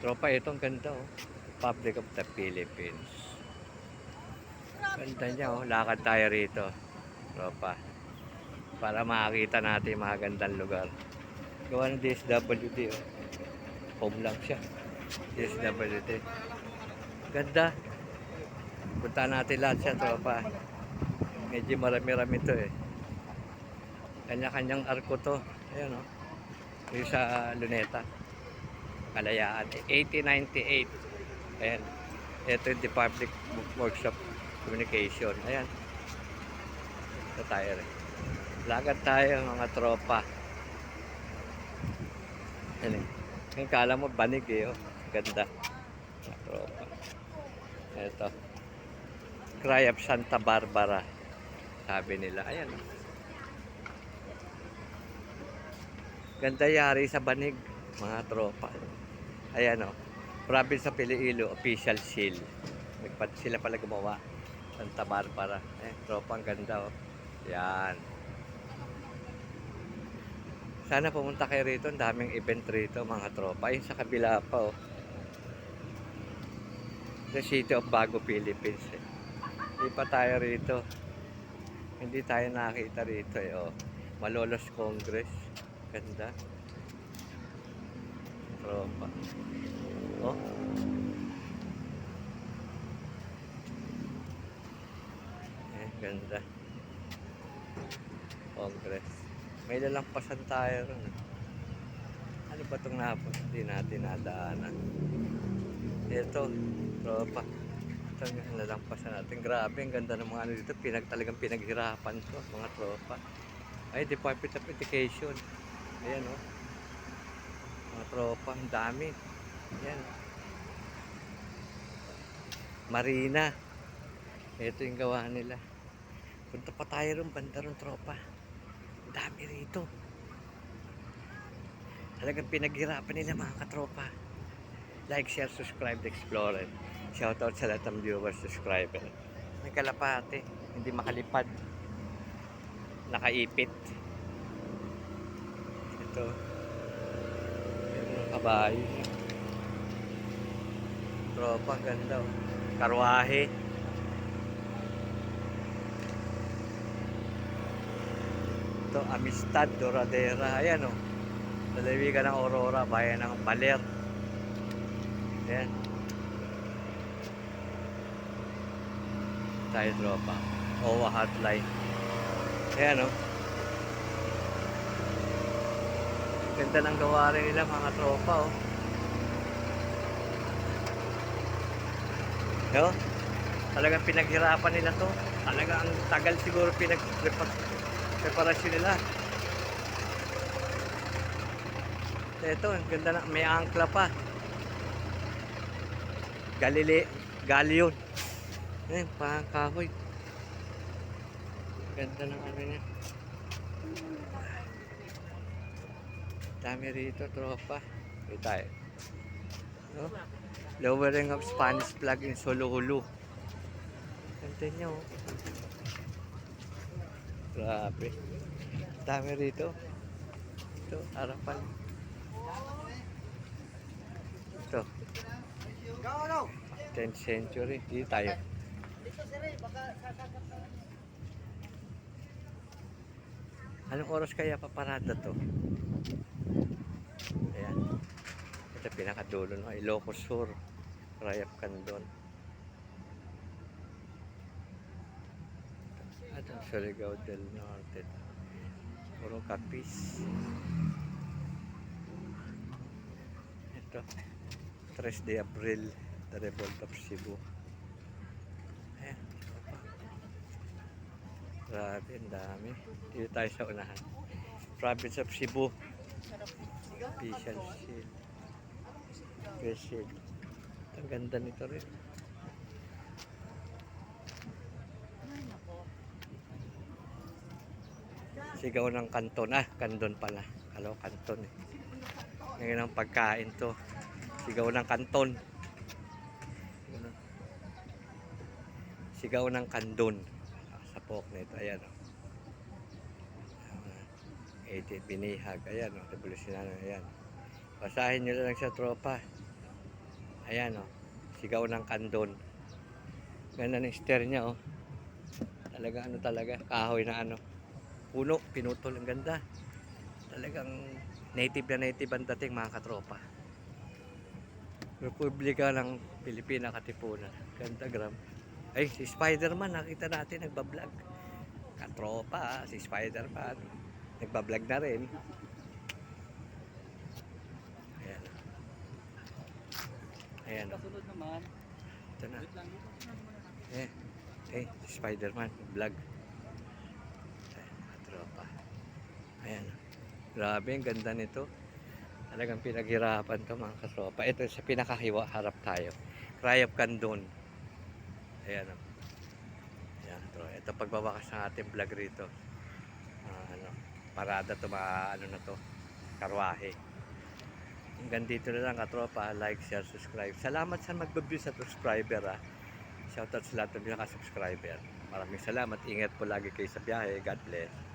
Tropa, itong ganda oh. Republic of the Philippines. Ganda niya oh. Lakad tayo rito. Tropa. Para makakita natin yung mga gandang lugar. Gawa ng DSWD oh. Home lang siya. DSWD. Ganda. Punta natin lahat siya, tropa. Medyo marami-rami to eh. Kanya-kanyang arko to. Ayan oh. Yung sa Luneta. Kalayaan. 1898. Ayan. Ito yung Public Workshop Communication. Ayan. Ito tayo rin. Lakad tayo mga tropa. Ayan eh. Yung kala mo banig eh. Oh. Ganda. Mga tropa. Ito. Cry of Santa Barbara. Sabi nila. Ayan oh. Ganda yari sa banig. Mga tropa. Ayan o. Province of Iloilo, official seal. Sila pala gumawa. Santa Barbara. Tropa, ang ganda o. Yan. Sana pumunta kayo rito. Ang daming event rito, mga tropa. Ayun sa kabila pa o. The City of Bago, Philippines. Hindi pa tayo rito. Hindi tayo nakita rito eh o. Malolos Congress. Ganda. Tropa. Oh. Ganda. Congress. May lalampasan tayo ron. Ano ba itong napos? Hindi natin nadaanan. Ito, tropa. Ito yung lalampasan natin. Grabe, ang ganda ng mga ano dito. Talagang pinaghirapan to, mga tropa. Ay, Department of Education. Ayan o. Oh. Mga tropa, ang dami. Ayan. Marina. Ito yung gawa nila. Punta pa tayo ron, banda ron, tropa. Dami rito. Talagang pinaghirapan nila, mga katropa. Like, share, subscribe, explore. Shoutout sa lahat ng viewers, subscriber. May kalapate, hindi makalipad. Nakaipit. Ito. Yung kabayo. Tropa, ang ganda. Oh. Karwahe. Ito, Amistad, Doradera. Ayan o. Oh. Lalawigan ng Aurora, bayan ng Baler. Ayan. Tayo tropa. OWA hotline. Ayan o. Oh. Ganda ng gawa rin nila, mga tropa o. Oh. Yo, talagang pinaghirapan nila to. Talaga ang tagal siguro preparasyon nila. Ito, ang ganda na, may angkla pa. Galion. Ayan, pangkahoy. Ganda ng ano niya. Dami rito, tropa. Ito tayo. No? Lowering of Spanish flag in Solo-Hulu. Ganda niya, oh. Grabe. Dami rito. Ito, harapan. Ito. 10th century. Dito tayo. Anong oras kaya paparada to? Ayan. Ito pinakadulo no. Ilocos Sur. Rayap Candon. At ang Surigao del Norte. Puro Capiz. Ito. 3 de Abril. The Revolt of Cebu. Ayan. Grabe, ang dami. Dito tayo sa unahan. Province of Cebu. Official shield. Face shield. Ang ganda nito rin. Sigaw ng kanton. Ah, kanton pala. Kalaw kanton eh. Ngayon ang pagkain to. Sigaw ng kanton. Sigaw ng kandon. Sa pork nito. Ayan o. 80 binihag. Ayan o. Revolusyonan. Ayan. Basahin nyo lang sa tropa. Ayan oh. Sigaw ng kandon. Ganda ng stair niya oh. Talaga ano talaga. Kahoy na ano. Puno. Pinutol. Ang ganda. Talagang native na native ang dating mga katropa. Republika ng Pilipina Katipunan. Ganda gram. Ay, si Spider-Man, nakita natin nagbablog. Katropa, si Spider-Man. Nagbablog na rin. Ayan. Ayan. Kasunod naman. Ito na. Wait lang. Si Spider-Man, vlog. Ayan, katropa. Ayan. Grabe, ang ganda nito. Talagang pinaghirapan to mga katropa. Ito sa pinakahiwa, harap tayo. Cry of Candon. Ayan o. Ayan, ito pagbabakas ng ating vlog rito. Parada to, ano na to, karwahe. Hanggang dito na lang katropa. Like, share, subscribe. Salamat sa mag-view sa subscriber ha. Shoutout sa lahat ng mga subscriber. Maraming salamat. Ingat po lagi kayo sa biyahe. God bless.